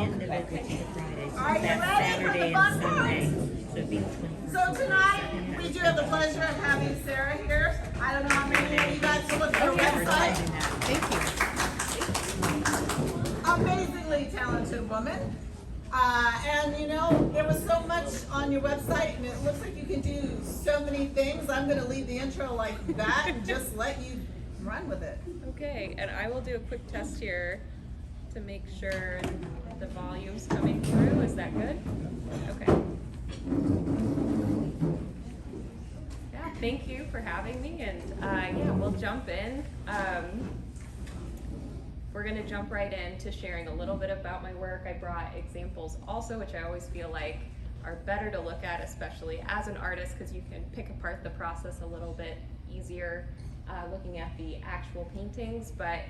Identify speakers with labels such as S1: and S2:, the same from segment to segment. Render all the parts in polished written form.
S1: individual to the Friday. So
S2: Are you
S1: that's
S2: ready for the
S1: Saturday
S2: fun
S1: and
S2: part?
S1: Sunday. So it'd be the 21st.
S2: So tonight, we do have the pleasure of having Sarah here. I don't know how many of you guys will look at her website.
S1: Thank you.
S2: Amazingly talented woman. And you know, there was so much on your website and it looks like you can do so many things. I'm gonna leave the intro like that and just let you run with it.
S3: Okay, and I will do a quick test here to make sure the volume's coming through. Is that good? Okay. Yeah, thank you for having me, and yeah, we'll jump in. We're gonna jump right into sharing a little bit about my work. I brought examples also, which I always feel like are better to look at, especially as an artist, because you can pick apart the process a little bit easier looking at the actual paintings. But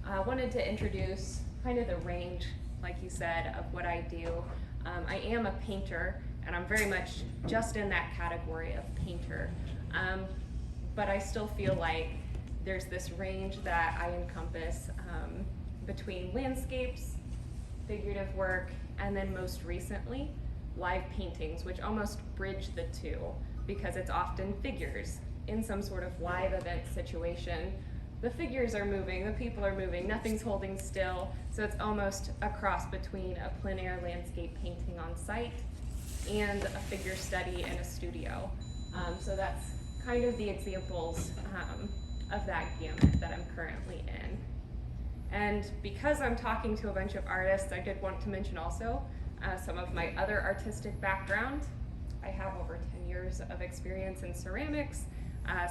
S3: I wanted to introduce kind of the range, like you said, of what I do. I am a painter, and I'm very much just in that category of painter. But I still feel like there's this range that I encompass between landscapes, figurative work, and then most recently, live paintings, which almost bridge the two because it's often figures in some sort of live event situation. The figures are moving, the people are moving, nothing's holding still, so it's almost a cross between a plein air landscape painting on site and a figure study in a studio. So that's kind of the examples of that gamut that I'm currently in. And because I'm talking to a bunch of artists, I did want to mention also some of my other artistic background. I have over 10 years of experience in ceramics,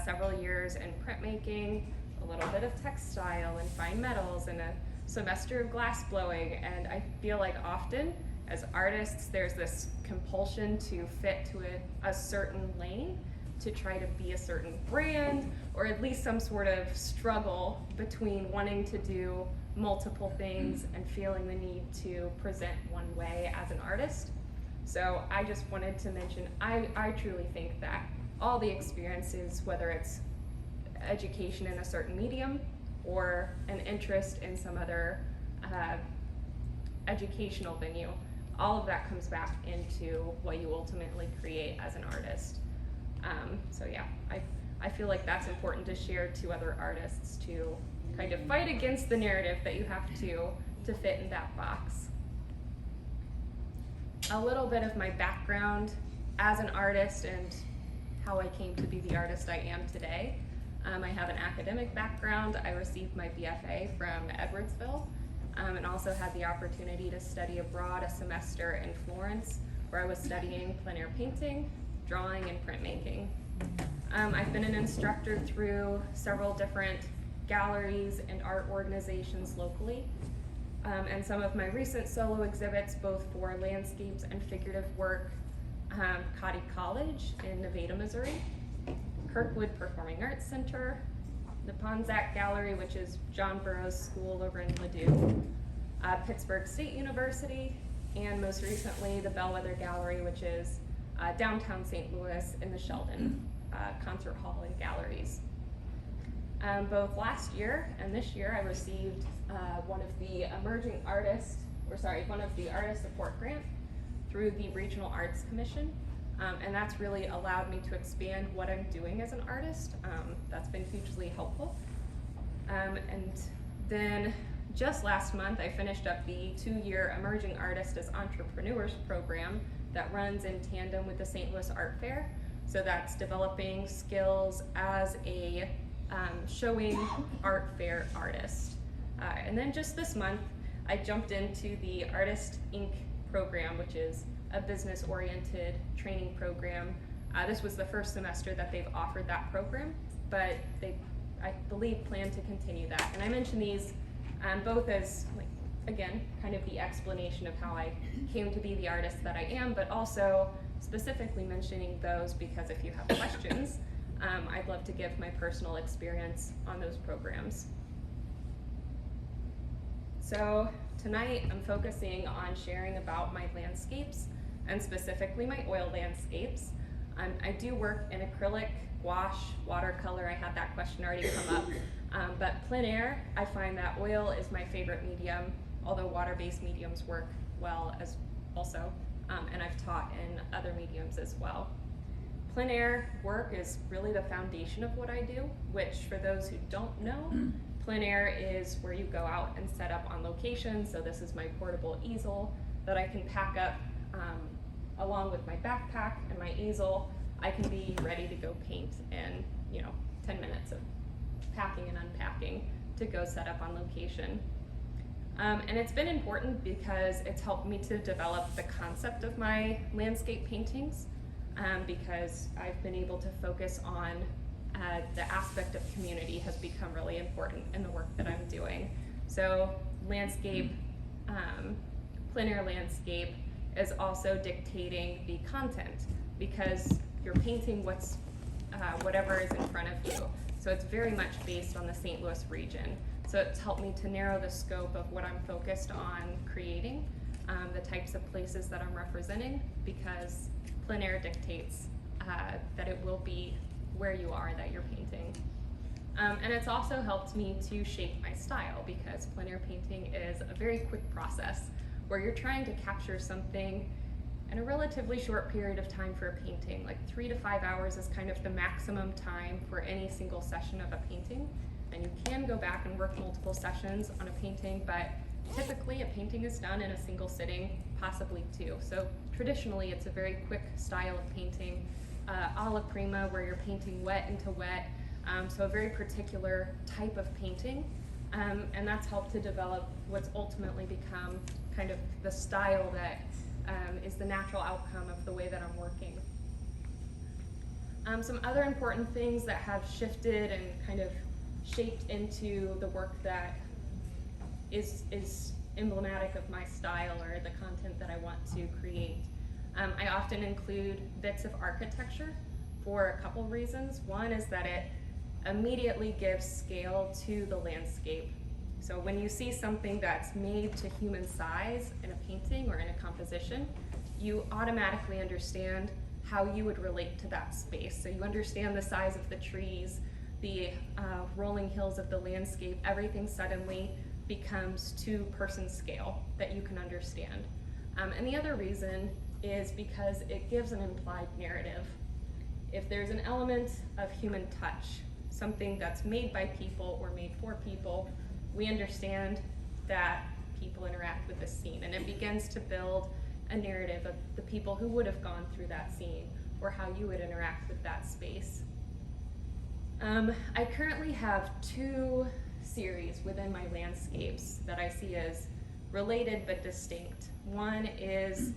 S3: several years in printmaking, a little bit of textile and fine metals, and a semester of glass blowing. And I feel like often as artists, there's this compulsion to fit to a certain lane, to try to be a certain brand, or at least some sort of struggle between wanting to do multiple things and feeling the need to present one way as an artist. So I just wanted to mention, I truly think that all the experiences, whether it's education in a certain medium or an interest in some other educational venue, all of that comes back into what you ultimately create as an artist. So yeah, I feel like that's important to share to other artists, to kind of fight against the narrative that you have to fit in that box. A little bit of my background as an artist and how I came to be the artist I am today. I have an academic background. I received my BFA from Edwardsville, and also had the opportunity to study abroad a semester in Florence, where I was studying plein air painting, drawing, and printmaking. I've been an instructor through several different galleries and art organizations locally, and some of my recent solo exhibits, both for landscapes and figurative work, Cotty College in Nevada, Missouri, Kirkwood Performing Arts Center, the Ponzac Gallery, which is John Burroughs School over in Ladue, Pittsburgh State University, and most recently the Bellwether Gallery, which is downtown St. Louis in the Sheldon Concert Hall and Galleries. Both last year and this year I received one of the Artist Support Grant through the Regional Arts Commission. And that's really allowed me to expand what I'm doing as an artist. That's been hugely helpful. And then just last month, I finished up the 2-year Emerging Artist as Entrepreneurs program that runs in tandem with the St. Louis Art Fair. So that's developing skills as a showing art fair artist. And then just this month, I jumped into the Artist Inc. program, which is a business-oriented training program. This was the first semester that they've offered that program, but they, I believe, plan to continue that. And I mention these both as, like, again, kind of the explanation of how I came to be the artist that I am, but also specifically mentioning those because if you have questions, I'd love to give my personal experience on those programs. So tonight I'm focusing on sharing about my landscapes, and specifically my oil landscapes. I do work in acrylic, gouache, watercolor. I had that question already come up. But plein air, I find that oil is my favorite medium although water-based mediums work well as also, and I've taught in other mediums as well. Plein air work is really the foundation of what I do, which for those who don't know, plein air is where you go out and set up on location. So this is my portable easel that I can pack up along with my backpack and my easel. I can be ready to go paint in 10 minutes of packing and unpacking to go set up on location. And it's been important because it's helped me to develop the concept of my landscape paintings, because I've been able to focus on the aspect of community has become really important in the work that I'm doing. So landscape, plein air landscape is also dictating the content, because you're painting whatever is in front of you. So it's very much based on the St. Louis region. So it's helped me to narrow the scope of what I'm focused on creating, the types of places that I'm representing, because plein air dictates that it will be where you are that you're painting. And it's also helped me to shape my style, because plein air painting is a very quick process where you're trying to capture something in a relatively short period of time for a painting. Like 3 to 5 hours is kind of the maximum time for any single session of a painting. And you can go back and work multiple sessions on a painting, but typically a painting is done in a single sitting, possibly 2. So traditionally it's a very quick style of painting, alla prima, where you're painting wet into wet, so a very particular type of painting, and that's helped to develop what's ultimately become kind of the style that is the natural outcome of the way that I'm working. Some other important things that have shifted and kind of shaped into the work that is emblematic of my style or the content that I want to create. I often include bits of architecture for a couple reasons. One is that it immediately gives scale to the landscape. So when you see something that's made to human size in a painting or in a composition, you automatically understand how you would relate to that space. So you understand the size of the trees, the rolling hills of the landscape. Everything suddenly becomes to person scale that you can understand. And the other reason is because it gives an implied narrative. If there's an element of human touch, something that's made by people or made for people, we understand that people interact with the scene, and it begins to build a narrative of the people who would have gone through that scene or how you would interact with that space. I currently have 2 series within my landscapes that I see as related but distinct. One is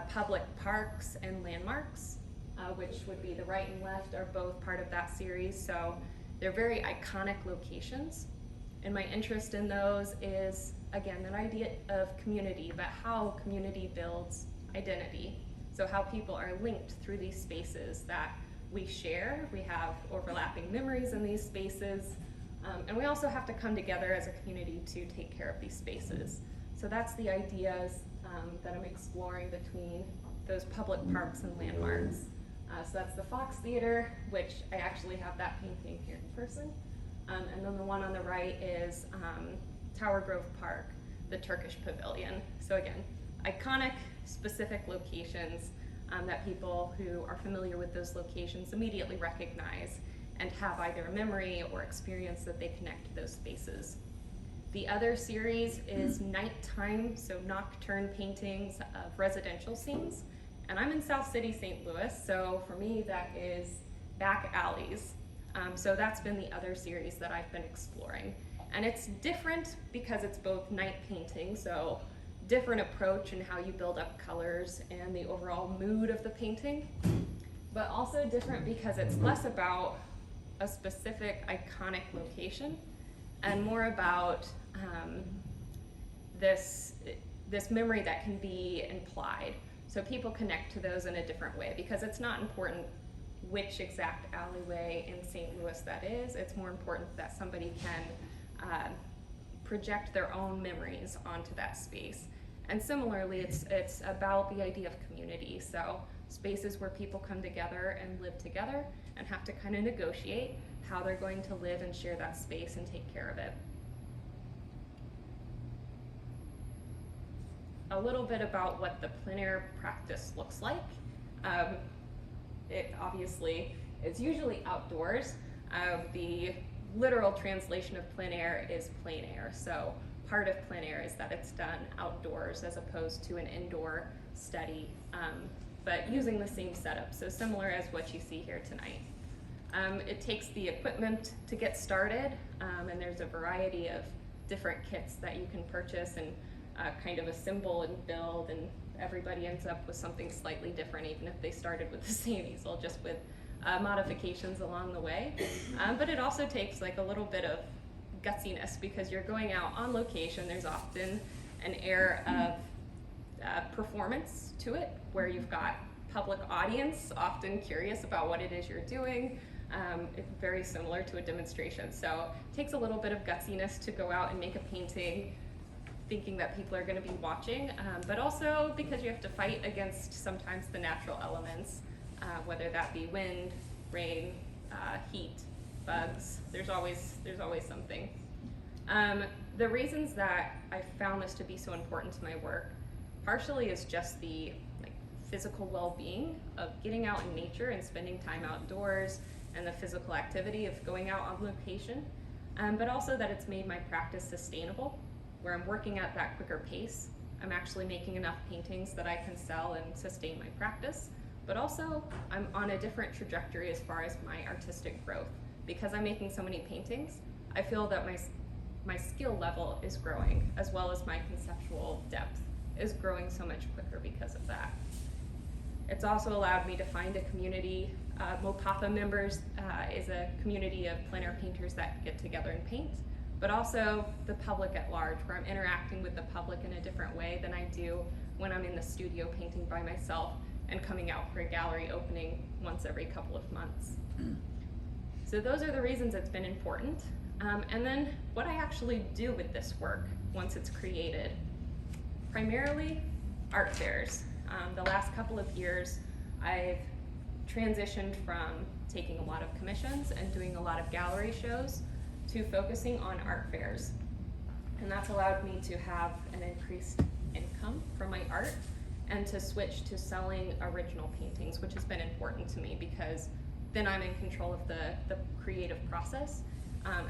S3: public parks and landmarks, which would be the right and left are both part of that series. So they're very iconic locations. And my interest in those is, again, that idea of community, but how community builds identity. So how people are linked through these spaces that we share. We have overlapping memories in these spaces. And we also have to come together as a community to take care of these spaces. So that's the ideas that I'm exploring between those public parks and landmarks. So that's the Fox Theater, which I actually have that painting here in person. And then the one on the right is Tower Grove Park, the Turkish Pavilion. So again, iconic, specific locations that people who are familiar with those locations immediately recognize and have either a memory or experience that they connect to those spaces. The other series is nighttime, so nocturne paintings of residential scenes. And I'm in South City, St. Louis, so for me that is back alleys. So that's been the other series that I've been exploring. And it's different because it's both night painting, so different approach in how you build up colors and the overall mood of the painting, but also different because it's less about a specific iconic location and more about this memory that can be implied. So people connect to those in a different way, because it's not important which exact alleyway in St. Louis that is. It's more important that somebody can project their own memories onto that space. And similarly, it's about the idea of community. So spaces where people come together and live together and have to kind of negotiate how they're going to live and share that space and take care of it. a little bit about what the plein air practice looks like. It obviously is usually outdoors. The literal translation of plein air is plein air. So part of plein air is that it's done outdoors as opposed to an indoor study, but using the same setup. So similar as what you see here tonight. It takes the equipment to get started, and there's a variety of different kits that you can purchase and kind of assemble and build, and everybody ends up with something slightly different, even if they started with the same easel, just with modifications along the way. But it also takes like a little bit of gutsiness because you're going out on location. There's often an air of performance to it, where you've got public audience often curious about what it is you're doing. It's very similar to a demonstration. So it takes a little bit of gutsiness to go out and make a painting thinking that people are going to be watching, but also because you have to fight against sometimes the natural elements, whether that be wind, rain, heat, bugs. There's always something. The reasons that I found this to be so important to my work partially is just the physical well-being of getting out in nature and spending time outdoors, and the physical activity of going out on location, but also that it's made my practice sustainable, where I'm working at that quicker pace. I'm actually making enough paintings that I can sell and sustain my practice, but also I'm on a different trajectory as far as my artistic growth. Because I'm making so many paintings, I feel that my skill level is growing, as well as my conceptual depth is growing so much quicker because of that. It's also allowed me to find a community. Mopapa members is a community of plein air painters that get together and paint, but also the public at large, where I'm interacting with the public in a different way than I do when I'm in the studio painting by myself and coming out for a gallery opening once every couple of months. So those are the reasons it's been important. And then what I actually do with this work once it's created. Primarily art fairs. The last couple of years, I've transitioned from taking a lot of commissions and doing a lot of gallery shows to focusing on art fairs. And that's allowed me to have an increased income from my art and to switch to selling original paintings, which has been important to me because then I'm in control of the creative process.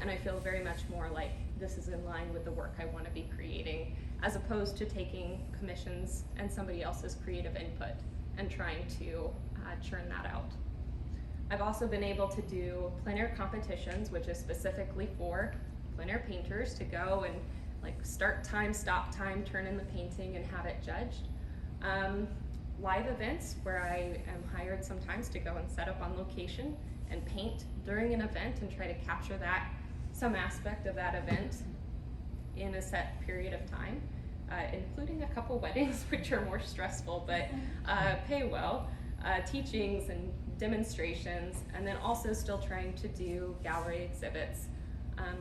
S3: And I feel very much more like this is in line with the work I want to be creating, as opposed to taking commissions and somebody else's creative input and trying to churn that out. I've also been able to do plein air competitions, which is specifically for plein air painters to go and start time, stop time, turn in the painting and have it judged. Live events where I am hired sometimes to go and set up on location and paint during an event and try to capture some aspect of that event in a set period of time, including a couple weddings, which are more stressful but pay well, teachings and demonstrations, and then also still trying to do gallery exhibits.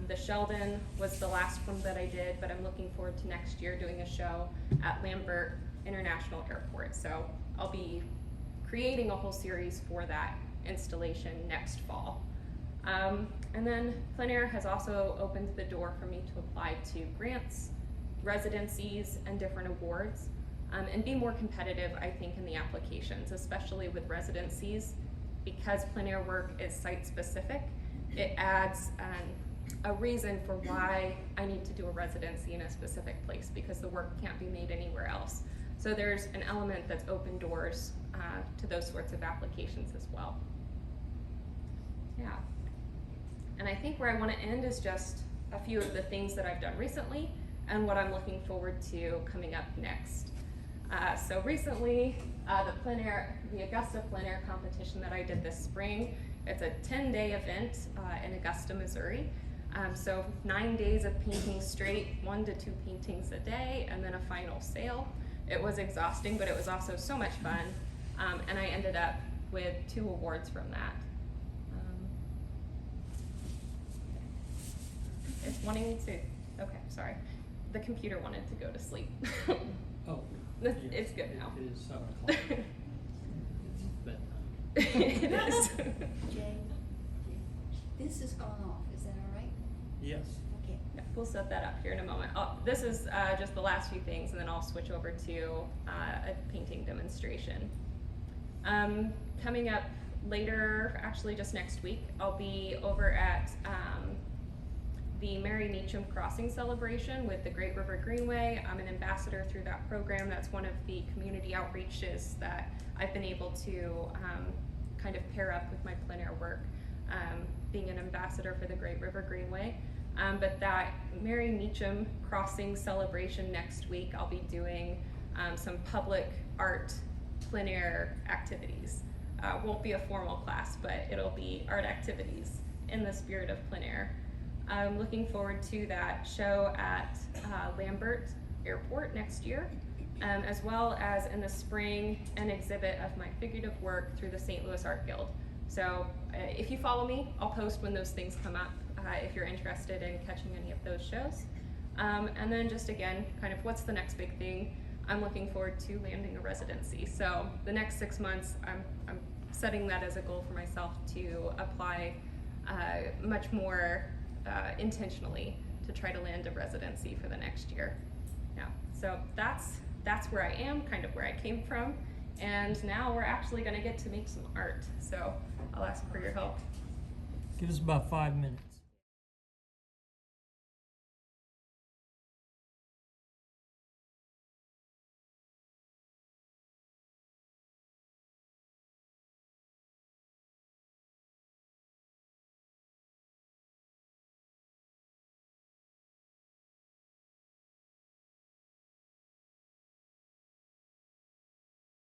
S3: The Sheldon was the last one that I did, but I'm looking forward to next year doing a show at Lambert International Airport. So I'll be creating a whole series for that installation next fall. And then plein air has also opened the door for me to apply to grants, residencies, and different awards, and be more competitive, I think, in the applications, especially with residencies. Because plein air work is site-specific, it adds a reason for why I need to do a residency in a specific place, because the work can't be made anywhere else. So there's an element that's open doors to those sorts of applications as well. Yeah. And I think where I want to end is just a few of the things that I've done recently and what I'm looking forward to coming up next. So recently, the Augusta plein air competition that I did this spring, it's a 10-day event in Augusta, Missouri. So 9 days of painting straight, 1 to 2 paintings a day, and then a final sale. It was exhausting, but it was also so much fun. And I ended up with 2 awards from that. It's wanting to, okay, sorry. The computer wanted to go to sleep.
S4: Oh.
S3: It's good now.
S4: It is 7 o'clock. It's bedtime.
S3: It is.
S5: Jay, this has gone off, is that all right?
S4: Yes.
S5: Okay.
S3: Yeah. we'll set that up here in a moment. This is just the last few things, and then I'll switch over to a painting demonstration. Coming up later, actually just next week, I'll be over at the Mary Meacham Crossing celebration with the Great River Greenway. I'm an ambassador through that program. That's one of the community outreaches that I've been able to kind of pair up with my plein air work, being an ambassador for the Great River Greenway. But that Mary Meacham Crossing celebration next week, I'll be doing some public art plein air activities. Won't be a formal class, but it'll be art activities in the spirit of plein air. I'm looking forward to that show at Lambert Airport next year, as well as in the spring an exhibit of my figurative work through the St. Louis Art Guild. So if you follow me, I'll post when those things come up if you're interested in catching any of those shows. And then just again, kind of what's the next big thing? I'm looking forward to landing a residency. So the next 6 months, I'm setting that as a goal for myself to apply much more intentionally to try to land a residency for the next year. Yeah, so that's where I am, kind of where I came from, and now we're actually going to get to make some art. So I'll ask for your help.
S4: Give us about 5 minutes.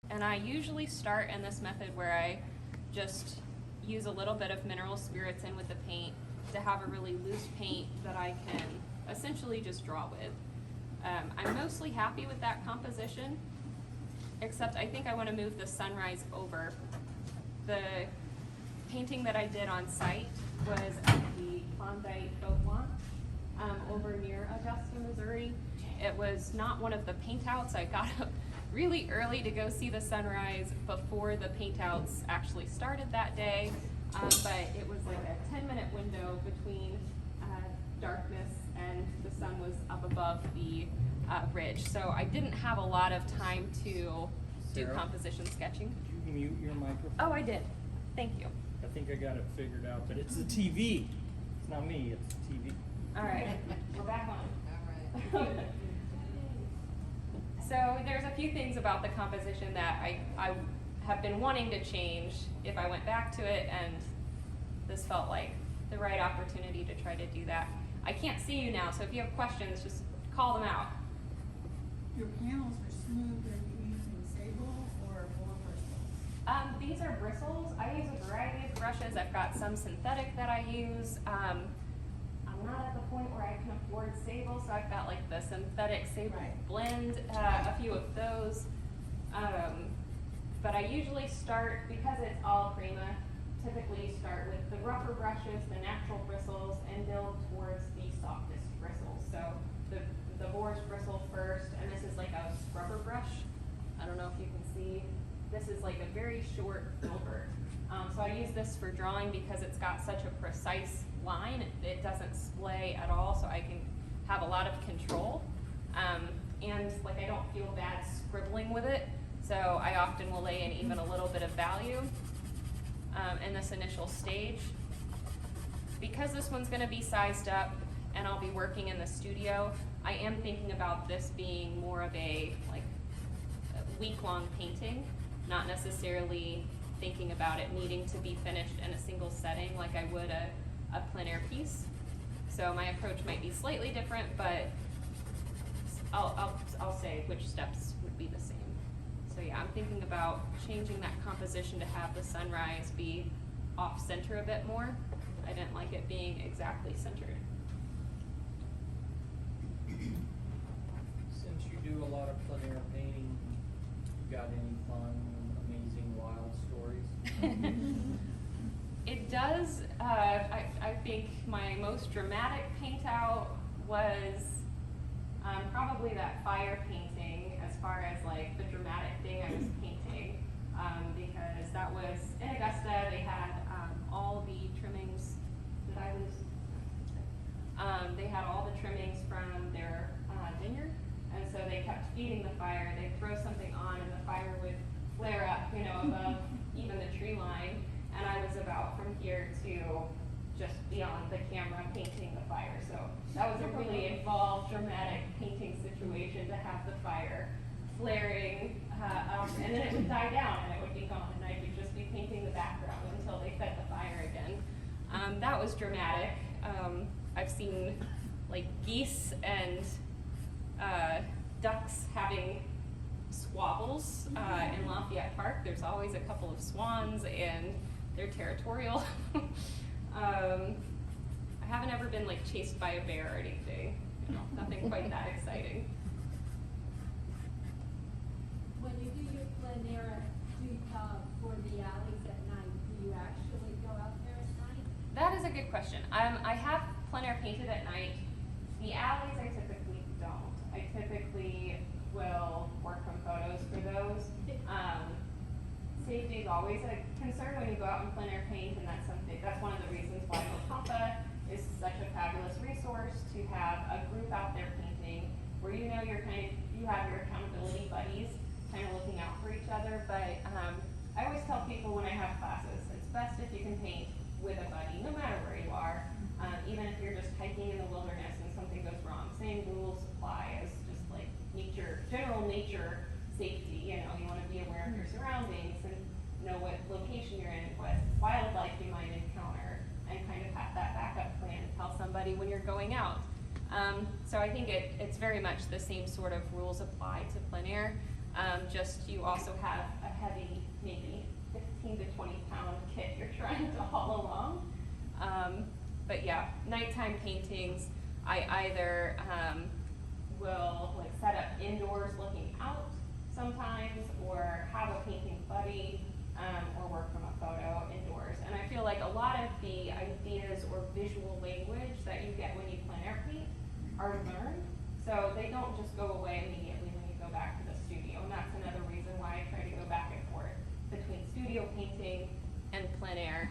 S3: And I usually start in this method where I just use a little bit of mineral spirits in with the paint to have a really loose paint that I can essentially just draw with. I'm mostly happy with that composition, except I think I want to move the sunrise over. The painting that I did on site was at the Klondike Boat Launch over near Augusta, Missouri. It was not one of the paint outs. I got up really early to go see the sunrise before the paint outs actually started that day, but it was like a 10-minute window between darkness and the sun was up above the ridge. So I didn't have a lot of time to do
S5: Sarah,
S3: composition sketching.
S5: Did you mute your microphone?
S3: Oh, I did. Thank you.
S5: I think I got it figured out, but it's the TV. It's not me, it's the TV.
S3: All right, we're back on. All right. So there's a few things about the composition that I have been wanting to change if I went back to it, and this felt like the right opportunity to try to do that. I can't see you now, so if you have questions, just call them out.
S2: Your panels are smooth. Are you using sable or more bristles?
S3: These are bristles. I use a variety of brushes. I've got some synthetic that I use. I'm not at the point where I can afford sable, so I've got like the synthetic sable blend, a few of those. But I usually start, because it's all Prima, typically start with the rougher brushes, the natural bristles, and build towards the softest bristles. So the boar's bristle first, and this is like a scrubber brush. I don't know if you can see. This is like a very short filbert. So I use this for drawing because it's got such a precise line. It doesn't splay at all, so I can have a lot of control. And like I don't feel bad scribbling with it, so I often will lay in even a little bit of value in this initial stage. Because this one's going to be sized up and I'll be working in the studio, I am thinking about this being more of a week-long painting, not necessarily thinking about it needing to be finished in a single setting like I would a plein air piece. So my approach might be slightly different, but I'll say which steps would be the same. So yeah, I'm thinking about changing that composition to have the sunrise be off center a bit more. I didn't like it being exactly centered.
S5: Since you do a lot of plein air painting, you got any fun, amazing, wild stories?
S3: It does. I think my most dramatic paint out was probably that fire painting, as far as like the dramatic thing I was painting, because that was in Augusta. They had all the trimmings. Did I lose? They had all the trimmings from their vineyard, and so they kept feeding the fire. They'd throw something on, and the fire would flare up, above even the tree line. And I was about from here to just beyond the camera painting the fire. So that was a really involved, dramatic painting situation to have the fire flaring up, and then it would die down and it would be gone, and I would just be painting the background until they fed the fire again. That was dramatic. I've seen like geese and ducks having squabbles in Lafayette Park. There's always a couple of swans, and they're territorial. I haven't ever been like chased by a bear or anything. Nothing quite that exciting.
S6: When you do your plein air for the alleys at night, do you actually go out there at night?
S3: That is a good question. I have plein air painted at night. The alleys I typically don't. I typically will work from photos for those. Safety is always a concern when you go out and plein air paint, and that's one of the reasons why Mocampa is such a fabulous resource to have a group out there painting where you have your accountability buddies kind of looking out for each other. But I always tell people when I have classes, it's best if you can paint with a buddy, no matter where you are. Even if you're just hiking in the wilderness and something goes wrong, same rules apply as just like general nature safety. You want to be aware of your surroundings and know what location you're in, what wildlife you might encounter, and kind of have that backup plan to tell somebody when you're going out. So I think it's very much the same sort of rules apply to plein air. Just you also have a heavy, maybe 15 to 20 pound kit you're trying to haul along. But yeah, nighttime paintings, I either will like set up indoors looking out sometimes, or have a painting buddy, or work from a photo indoors. And I feel like a lot of the ideas or visual language that you get when you plein air paint are learned, so they don't just go away immediately when you go back to the studio. And that's another reason why I try to go back and forth between studio painting and plein air.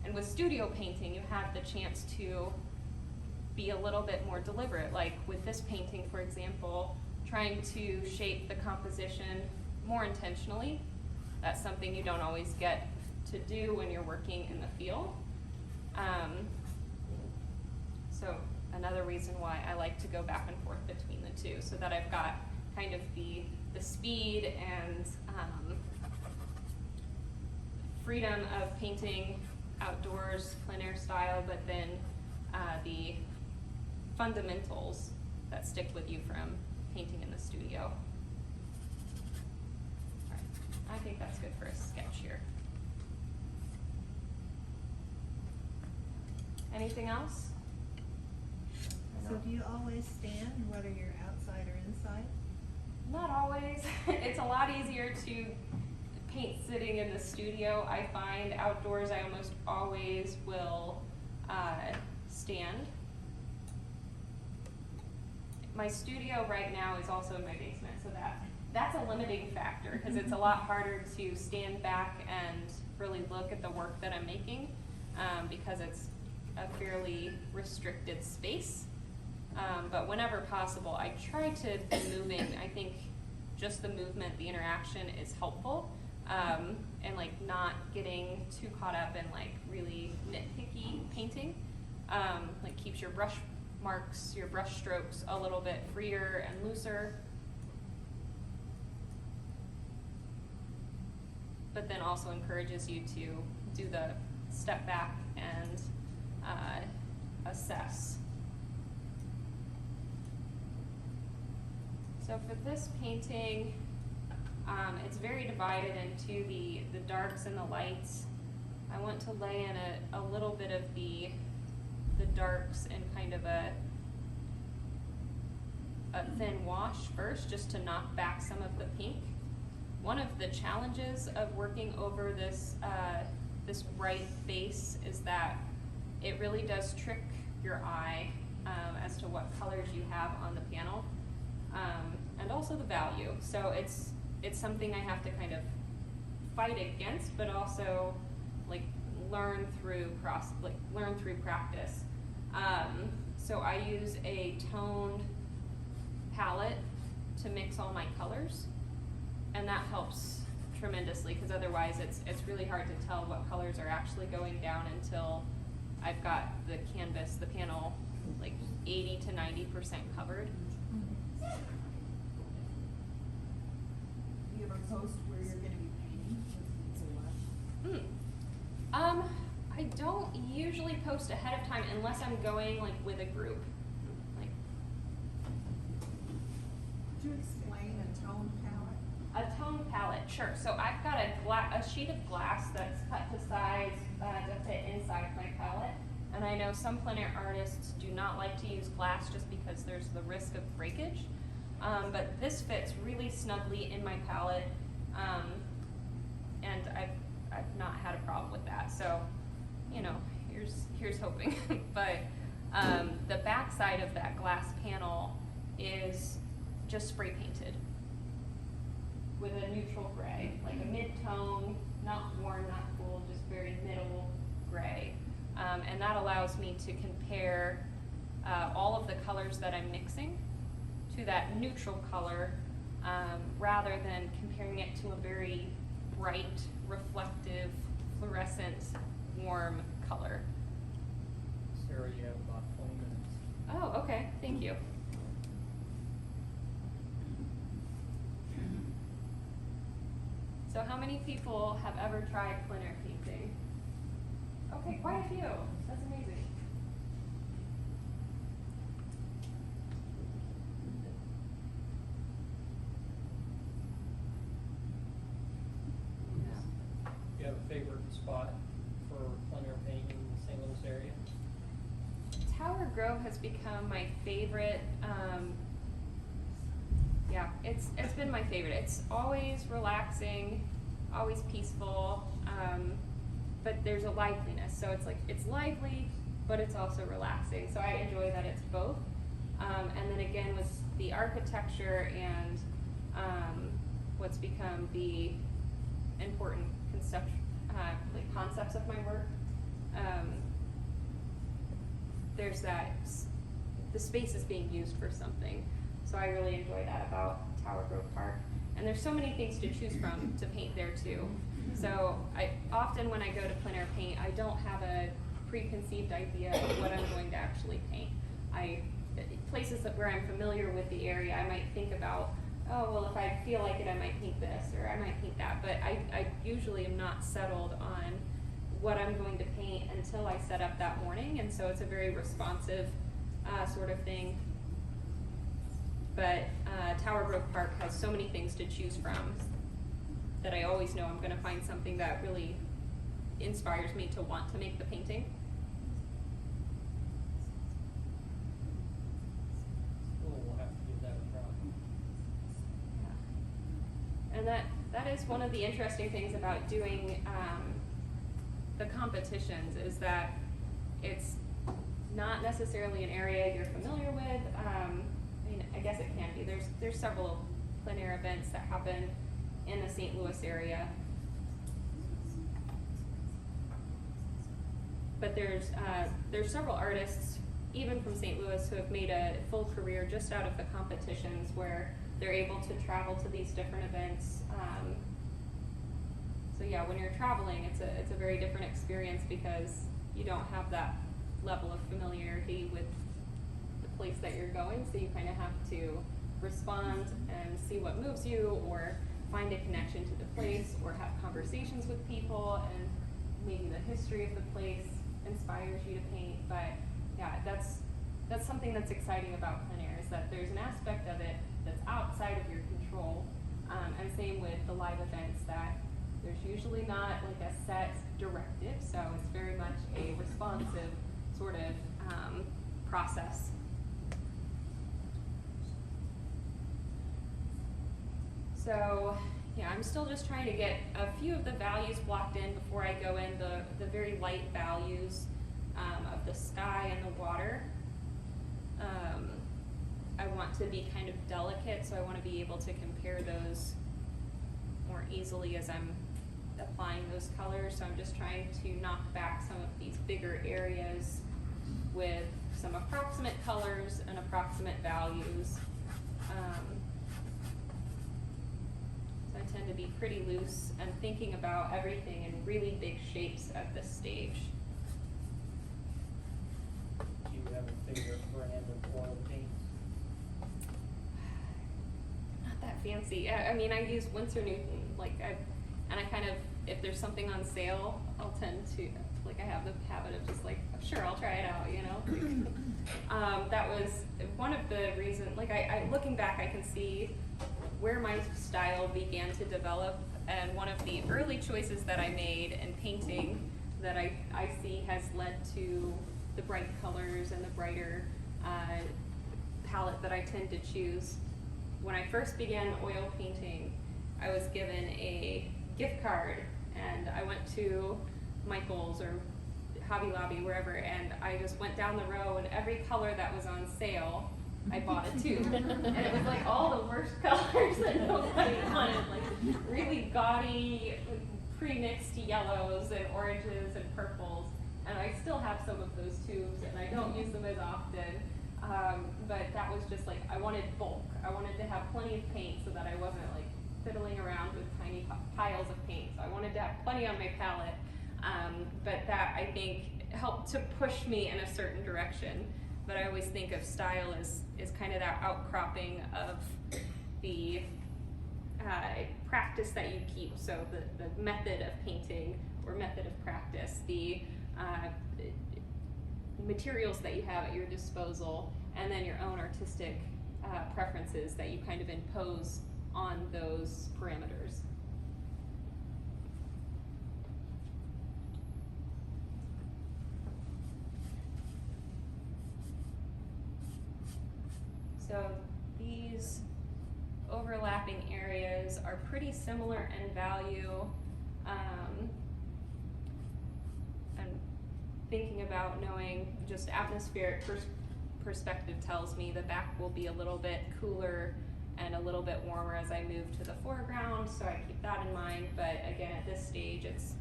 S3: And with studio painting, you have the chance to be a little bit more deliberate. Like with this painting, for example, trying to shape the composition more intentionally. That's something you don't always get to do when you're working in the field. So another reason why I like to go back and forth between the two, so that I've got kind of the speed and freedom of painting outdoors, plein air style, but then the fundamentals that stick with you from painting in the studio. All right. I think that's good for a sketch here. Anything else?
S7: So do you always stand, whether you're outside or inside?
S3: Not always. It's a lot easier to paint sitting in the studio. I find outdoors I almost always will stand. My studio right now is also in my basement, so that's a limiting factor, because it's a lot harder to stand back and really look at the work that I'm making, because it's a fairly restricted space. But whenever possible, I try to be moving. I think just the movement, the interaction is helpful, and like not getting too caught up in like really nitpicky painting. Like keeps your brush marks, your brush strokes a little bit freer and looser. But then also encourages you to do the step back and assess. So for this painting, it's very divided into the darks and the lights. I want to lay in a little bit of the darks in kind of a thin wash first, just to knock back some of the pink. One of the challenges of working over this this bright base is that it really does trick your eye as to what colors you have on the panel, and also the value. So it's something I have to kind of fight against, but also like learn through practice. So I use a toned palette to mix all my colors, and that helps tremendously, because otherwise it's really hard to tell what colors are actually going down until I've got the canvas, the panel, like 80 to 90% covered.
S2: Do you ever post where you're gonna be painting?
S3: I don't usually post ahead of time unless I'm going like with a group. Like
S2: Could you explain a tone palette?
S3: a tone palette, sure. So I've got a sheet of glass that's cut to size to fit inside my palette. And I know some plein air artists do not like to use glass just because there's the risk of breakage. But this fits really snugly in my palette, and I've not had a problem with that. So, you know, here's hoping. But the back side of that glass panel is just spray painted with a neutral gray, like a mid-tone, not warm, not cool, just very middle gray. And that allows me to compare all of the colors that I'm mixing to that neutral color, rather than comparing it to a very bright, reflective, fluorescent, warm color.
S5: Sarah, you have about 20 minutes.
S3: Oh, okay, thank you. So how many people have ever tried plein air painting? Okay, quite a few. That's amazing.
S5: You have a favorite spot for plein air painting in the St. Louis area?
S3: Tower Grove has become my favorite. Yeah, it's been my favorite. It's always relaxing, always peaceful, but there's a liveliness. So it's like, it's lively, but it's also relaxing. So I enjoy that it's both. And then again, with the architecture and what's become the important concepts of my work, there's that, the space is being used for something. So I really enjoy that about Tower Grove Park. And there's so many things to choose from to paint there too. So I often, when I go to plein air paint, I don't have a preconceived idea of what I'm going to actually paint. Places where I'm familiar with the area, I might think about, oh, well, if I feel like it, I might paint this, or I might paint that. But I usually am not settled on what I'm going to paint until I set up that morning. And so it's a very responsive sort of thing. But Tower Grove Park has so many things to choose from that I always know I'm going to find something that really inspires me to want to make the painting.
S5: We'll have to give that a try.
S3: Yeah. And that is one of the interesting things about doing the competitions, is that it's not necessarily an area you're familiar with. I guess it can be. There's several plein air events that happen in the St. Louis area. But there's several artists, even from St. Louis, who have made a full career just out of the competitions, where they're able to travel to these different events. So yeah, when you're traveling, it's a very different experience, because you don't have that level of familiarity with the place that you're going, so you kind of have to respond and see what moves you, or find a connection to the place, or have conversations with people, and maybe the history of the place inspires you to paint. But yeah, that's something that's exciting about plein air, is that there's an aspect of it that's outside of your control, and same with the live events, that there's usually not like a set directive, so it's very much a responsive sort of process. So yeah, I'm still just trying to get a few of the values blocked in before I go in, the very light values of the sky and the water. I want to be kind of delicate, so I want to be able to compare those more easily as I'm applying those colors. So I'm just trying to knock back some of these bigger areas with some approximate colors and approximate values. So I tend to be pretty loose and thinking about everything in really big shapes at this stage.
S5: Do you have a favorite brand of oil paints?
S3: Not that fancy. I mean, I use Winsor Newton. And I kind of, if there's something on sale, I'll tend to, I have the habit of just sure, I'll try it out, you know? That was one of the reasons, looking back, I can see where my style began to develop, and one of the early choices that I made in painting that I see has led to the bright colors and the brighter palette that I tend to choose. When I first began oil painting, I was given a gift card, and I went to Michael's or Hobby Lobby, wherever, and I just went down the row, and every color that was on sale, I bought a tube. And it was all the worst colors that nobody wanted, really gaudy, pre-mixed yellows and oranges and purples. And I still have some of those tubes, and I don't use them as often. But that was just I wanted bulk. I wanted to have plenty of paint so that I wasn't fiddling around with tiny piles of paint. So I wanted to have plenty on my palette. But that, I think, helped to push me in a certain direction. But I always think of style as kind of that outcropping of the practice that you keep. So the method of painting or method of practice, the materials that you have at your disposal, and then your own artistic preferences that you kind of impose on those parameters. So these overlapping areas are pretty similar in value. And thinking about knowing just atmospheric perspective tells me the back will be a little bit cooler and a little bit warmer as I move to the foreground, so I keep that in mind. But again, at this stage, it's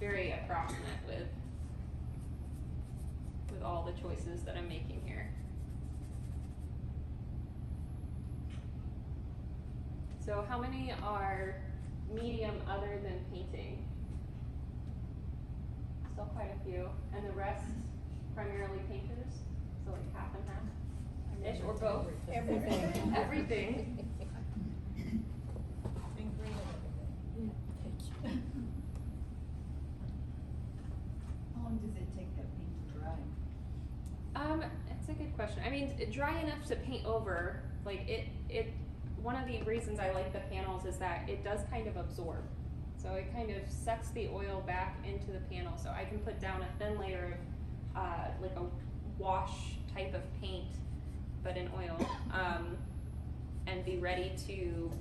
S3: very approximate with all the choices that I'm making here. So how many are medium other than painting? Still quite a few. And the rest primarily painters? So half and half? Ish, or both?
S7: Everything.
S3: Everything.
S8: How long does it take that paint to dry?
S3: It's a good question. I mean, dry enough to paint over, one of the reasons I like the panels is that it does kind of absorb. So it kind of sucks the oil back into the panel. So I can put down a thin layer of a wash type of paint, but in oil, and be ready to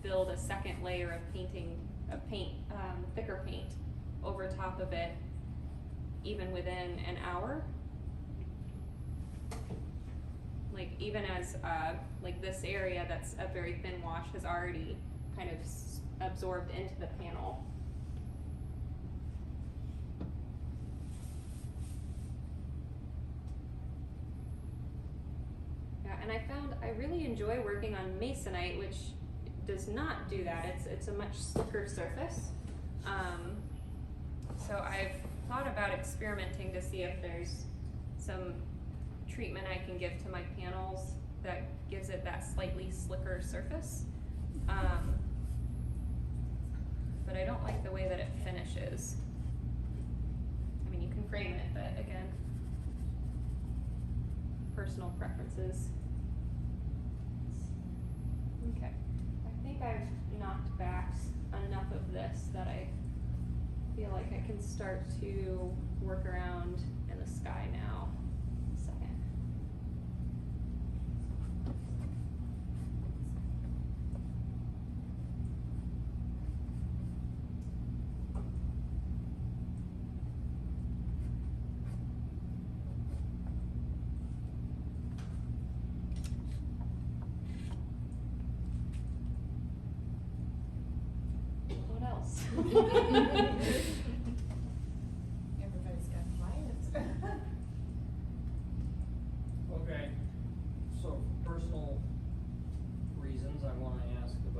S3: build a second layer of paint, thicker paint over top of it, even within an hour. Even as this area that's a very thin wash has already kind of absorbed into the panel. Yeah, and I found I really enjoy working on masonite, which does not do that. It's a much slicker surface. So I've thought about experimenting to see if there's some treatment I can give to my panels that gives it that slightly slicker surface. But I don't like the way that it finishes. I mean, you can frame it, but again, personal preferences. Okay, I think I've knocked back enough of this that I feel like I can start to work around in the sky now.
S2: Everybody's got clients.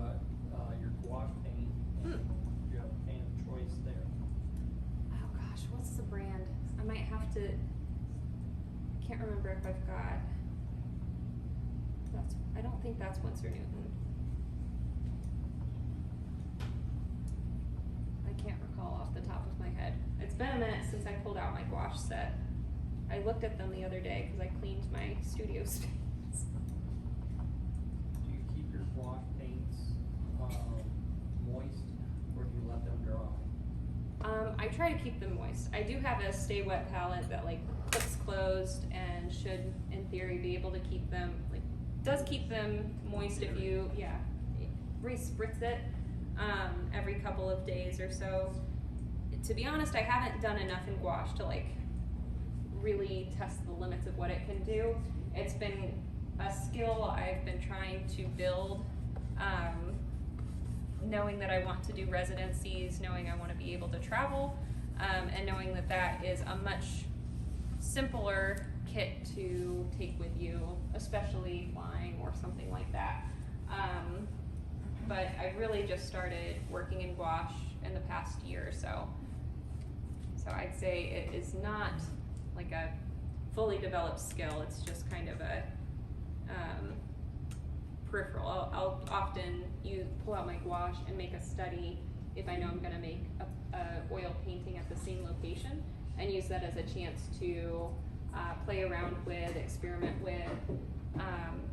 S5: got, your gouache paint, and you have a paint of choice there.
S3: Oh gosh, what's the brand? I might have to, can't remember if I've got, I don't think that's Winsor Newton. I can't recall off the top of my head. It's been a minute since I pulled out my gouache set. I looked at them the other day because I cleaned my studio space.
S5: Do you keep your gouache paints, moist, or do you let them dry?
S3: I try to keep them moist. I do have a stay wet palette that like clicks closed and should, in theory, be able to keep them, like, does keep them moist if you, re-spritz it every couple of days or so. To be honest, I haven't done enough in gouache to like really test the limits of what it can do. It's been a skill I've been trying to build, knowing that I want to do residencies, knowing I want to be able to travel, and knowing that that is a much simpler kit to take with you, especially flying or something like that. But I've really just started working in gouache in the past year or so. So I'd say it is not like a fully developed skill, it's just kind of a peripheral. I'll often pull out my gouache and make a study if I know I'm gonna make a oil painting at the same location, and use that as a chance to play around with, experiment with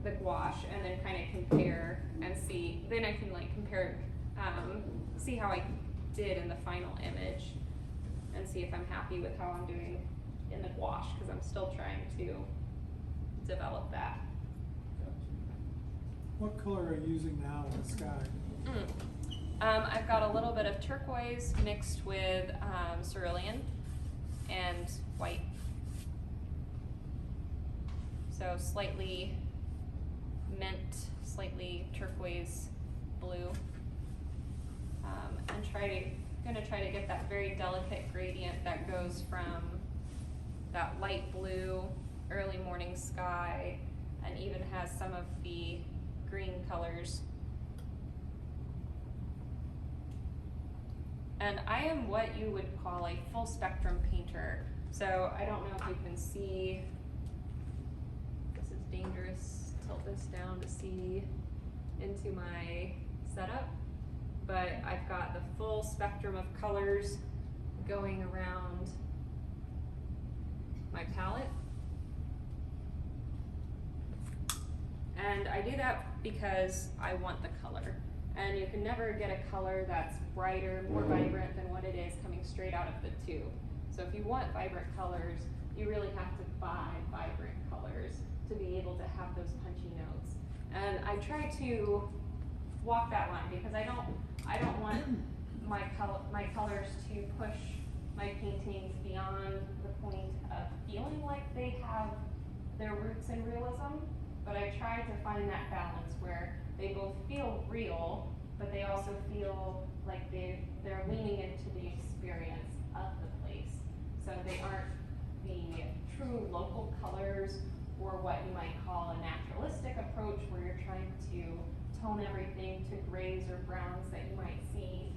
S3: the gouache, and then kind of compare and see. Then I can like compare, see how I did in the final image, and see if I'm happy with how I'm doing in the gouache, because I'm still trying to develop that.
S9: What color are you using now in the sky?
S3: I've got a little bit of turquoise mixed with cerulean and white. So slightly mint, slightly turquoise blue. And gonna try to get that very delicate gradient that goes from that light blue, early morning sky, and even has some of the green colors. And I am what you would call a full spectrum painter. So I don't know if you can see, this is dangerous, tilt this down to see into my setup, but I've got the full spectrum of colors going around my palette. And I do that because I want the color. And you can never get a color that's brighter, more vibrant than what it is coming straight out of the tube. So if you want vibrant colors, you really have to buy vibrant colors to be able to have those punchy notes. And I try to walk that line because I don't want my colors to push my paintings beyond the point of feeling like they have their roots in realism, but I try to find that balance where they both feel real, but they also feel like they're leaning into the experience of the place. So they aren't the true local colors or what you might call a naturalistic approach where you're trying to tone everything to grays or browns that you might see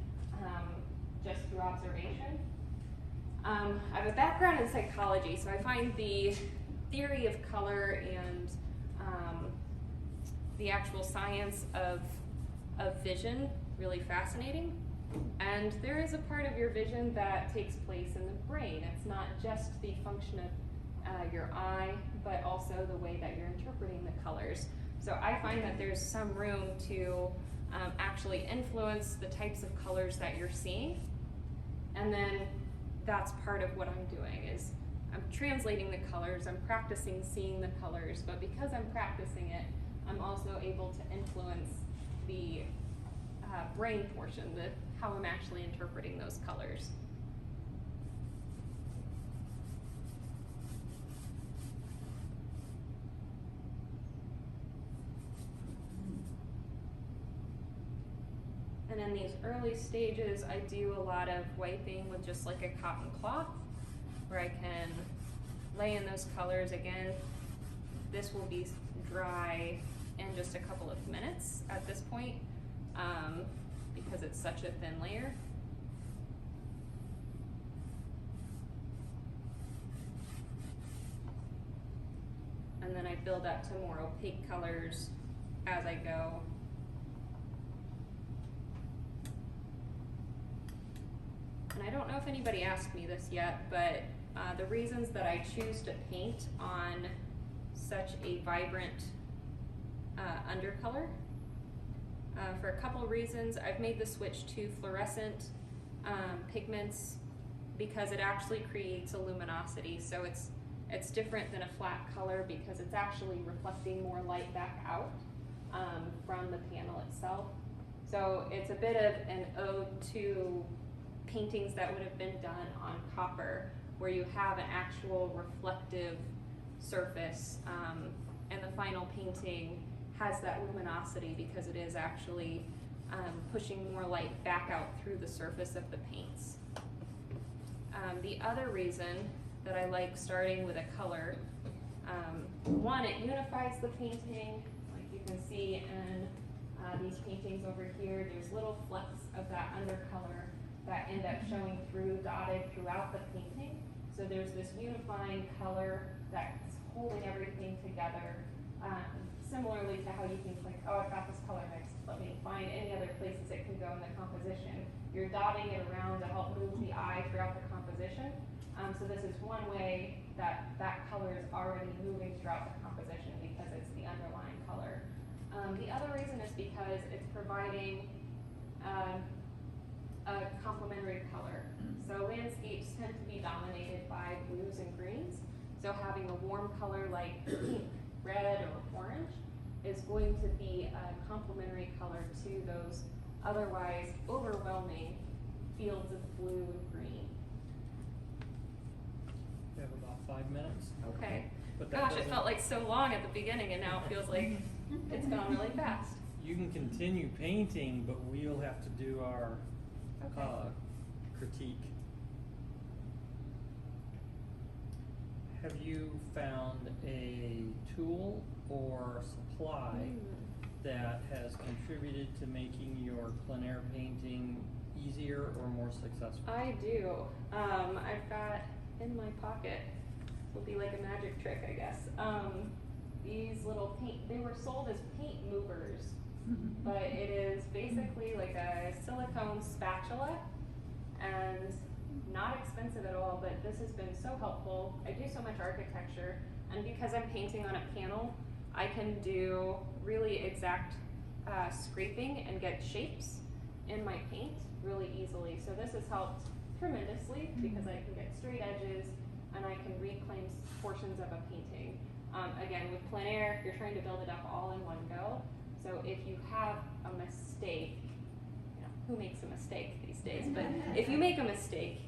S3: just through observation. I have a background in psychology, so I find the theory of color and the actual science of vision really fascinating. And there is a part of your vision that takes place in the brain. It's not just the function of your eye, but also the way that you're interpreting the colors. So I find that there's some room to actually influence the types of colors that you're seeing. And then that's part of what I'm doing is I'm translating the colors, I'm practicing seeing the colors, but because I'm practicing it, I'm also able to influence the brain portion, how I'm actually interpreting those colors. And in these early stages, I do a lot of wiping with just like a cotton cloth, where I can lay in those colors again. This will be dry in just a couple of minutes at this point. because it's such a thin layer. And then I build up to more opaque colors as I go. And I don't know if anybody asked me this yet, but the reasons that I choose to paint on such a vibrant undercolor, for a couple of reasons. I've made the switch to fluorescent pigments because it actually creates a luminosity. So it's different than a flat color because it's actually reflecting more light back out from the panel itself. So it's a bit of an ode to paintings that would have been done on copper, where you have an actual reflective surface, and the final painting has that luminosity because it is actually pushing more light back out through the surface of the paints. The other reason that I like starting with a color, one, it unifies the painting. Like you can see in these paintings over here, there's little flecks of that undercolor that end up showing through, dotted throughout the painting. So there's this unifying color that's holding everything together. Similarly to how you can think, oh, I've got this color mixed, let me find any other places it can go in the composition. You're dotting it around to help move the eye throughout the composition. So this is one way that that color is already moving throughout the composition because it's the underlying color. The other reason is because it's providing a complementary color. So landscapes tend to be dominated by blues and greens. So having a warm color like pink, red, or orange is going to be a complementary color to those otherwise overwhelming fields of blue and green.
S5: We have about 5 minutes.
S3: Okay.
S5: But that
S3: Gosh, it
S5: doesn't-
S3: felt like so long at the beginning, and now it feels like it's gone really fast.
S5: You can continue painting, but we'll have to do our
S3: Okay.
S5: critique. Have you found a tool or supply that has contributed to making your plein air painting easier or more successful?
S3: I do. I've got in my pocket, will be like a magic trick, I guess. These little they were sold as paint movers, but it is basically like a silicone spatula and not expensive at all, but this has been so helpful. I do so much architecture, and because I'm painting on a panel, I can do really exact scraping and get shapes in my paint really easily. So this has helped tremendously because I can get straight edges and I can reclaim portions of a painting. Again, with plein air, you're trying to build it up all in one go. So if you have a mistake, you know, who makes a mistake these days, but if you make a mistake,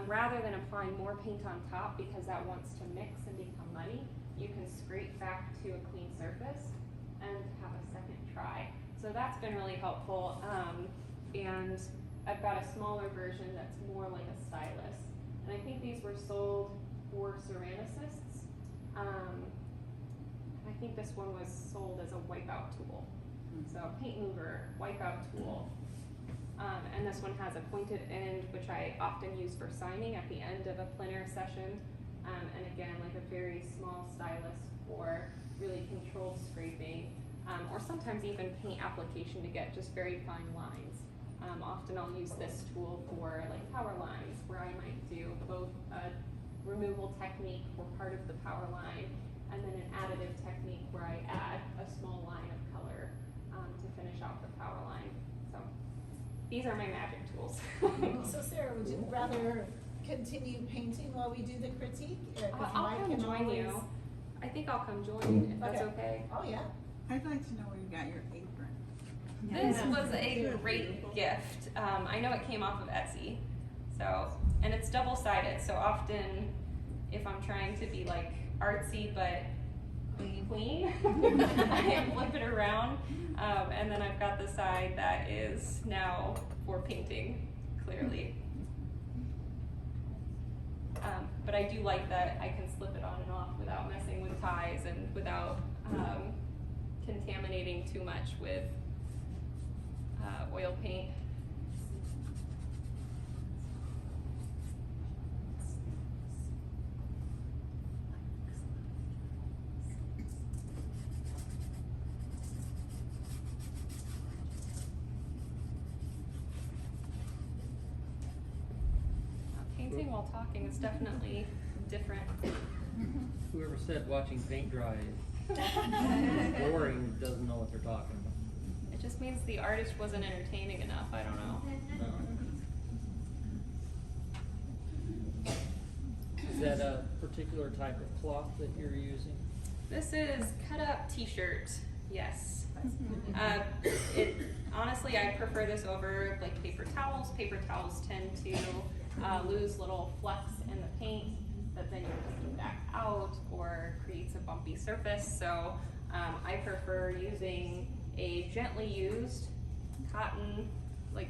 S3: rather than applying more paint on top because that wants to mix and become muddy, you can scrape back to a clean surface and have a second try. So that's been really helpful. And I've got a smaller version that's more like a stylus. And I think these were sold for ceramicists. I think this one was sold as a wipeout tool. So paint mover, wipeout tool. And this one has a pointed end, which I often use for signing at the end of a plein air session. And again, like a very small stylus for really controlled scraping, or sometimes even paint application to get just very fine lines. Often I'll use this tool for like power lines, where I might do both a removal technique for part of the power line, and then an additive technique where I add a small line of color to finish off the power line. So these are my magic tools.
S2: So Sarah, would you rather continue painting while we do the critique? 'Cause
S3: I'll
S2: Mike
S3: come
S2: can
S3: join you.
S2: always-
S3: I think I'll come join if that's
S2: Okay.
S3: okay.
S2: Oh, yeah.
S8: I'd like to know where you got your apron.
S3: This was a great gift. I know it came off of Etsy, so, and it's double-sided, so often if I'm trying to be like artsy but clean, I flip it around, and then I've got the side that is now for painting, clearly. But I do like that I can slip it on and off without messing with ties and without contaminating too much with oil paint. Painting while talking is definitely different.
S5: Whoever said watching paint dry is boring doesn't know what they're talking about.
S3: It just means the artist wasn't entertaining enough, I don't know.
S5: Is that a particular type of cloth that you're using?
S3: This is cut up t-shirt, yes. Honestly, I prefer this over like paper towels. Paper towels tend to lose little flecks in the paint that then you're taking back out or creates a bumpy surface. So I prefer using a gently used cotton,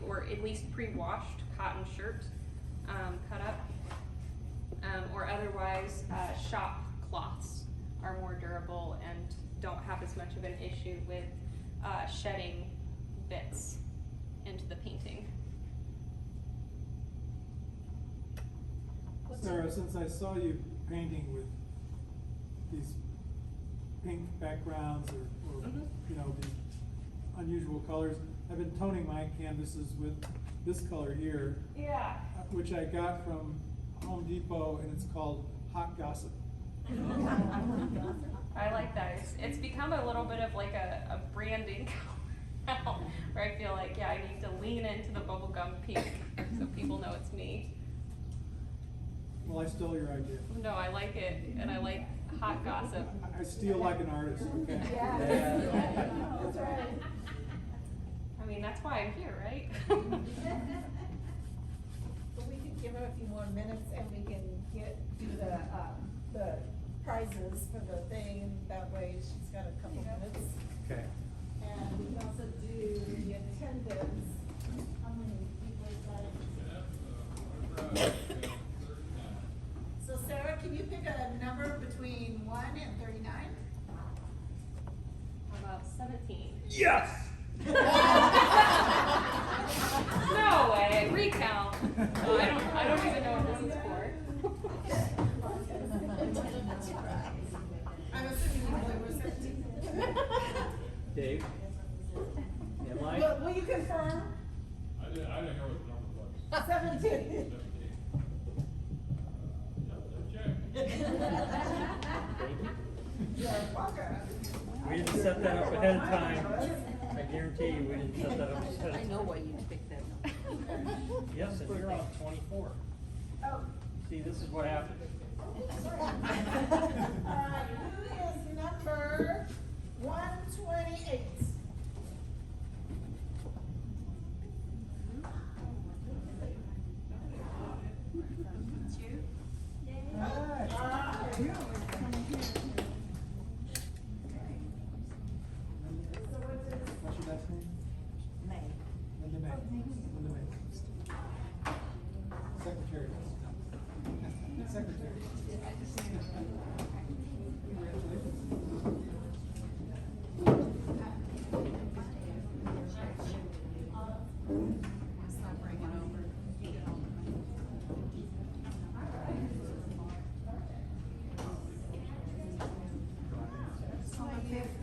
S3: or at least pre-washed cotton shirt cut up. Or otherwise, shop cloths are more durable and don't have as much of an issue with shedding bits into the painting.
S9: Sarah, since I saw you painting with these pink backgrounds or you know, the unusual colors, I've been toning my canvases with this color here,
S3: Yeah.
S9: which I got from Home Depot, and it's called Hot Gossip.
S3: I like that. It's become a little bit of like a branding color now, where I feel like, yeah, I need to lean into the bubblegum pink so people know it's me.
S9: Well, I stole your idea.
S3: No, I like it, and I like hot gossip.
S9: I steal like an artist, okay?
S2: That's right.
S3: I mean, that's why I'm here, right?
S2: But we could give her a few more minutes and we can do the prizes for the thing, and that way she's got a couple minutes.
S5: Okay.
S2: And we can also do the attendance.
S6: How many people is that?
S2: So Sarah, can you pick a number between 1 and 39?
S3: How about 17?
S5: Yes!
S3: No way, recount. Oh, I don't even know what this is for.
S2: I'm assuming you only were 17.
S5: Dave? Am I?
S2: Will you confirm?
S10: I didn't hear what the number was.
S2: 17.
S5: Thank you.
S2: You're welcome.
S5: We didn't set that up ahead of time. I guarantee you, we didn't set that up ahead of time.
S1: I know why you picked that up.
S5: Yes, and you're on 24.
S2: Oh.
S5: See, this is what happens.
S2: Alright, who is number 128?
S9: What's your last name?
S1: May.
S9: Linda May. Linda May. Secretary. Secretary.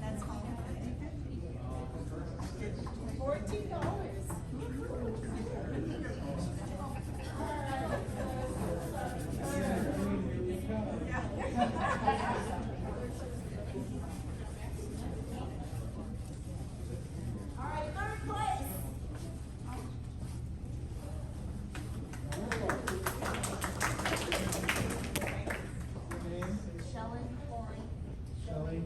S7: That's all.
S2: $14. Alright, third place.
S6: Shelley, Lori.
S9: Shelley.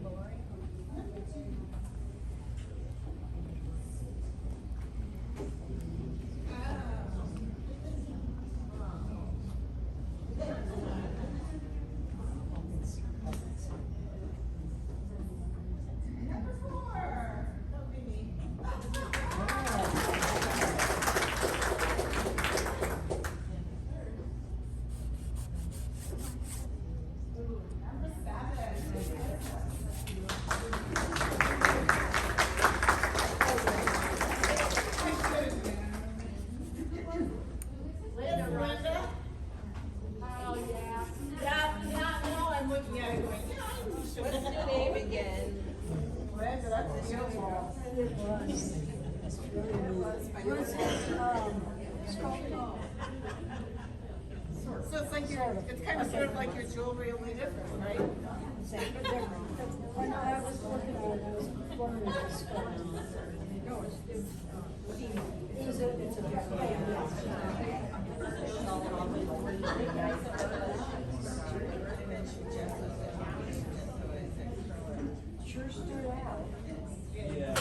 S2: was.
S11: It was.
S2: So it's like it's kind of sort of like your jewelry, only different, right?
S11: When I was looking at it, I was wondering if it's it's a sure stood out.
S5: Yeah.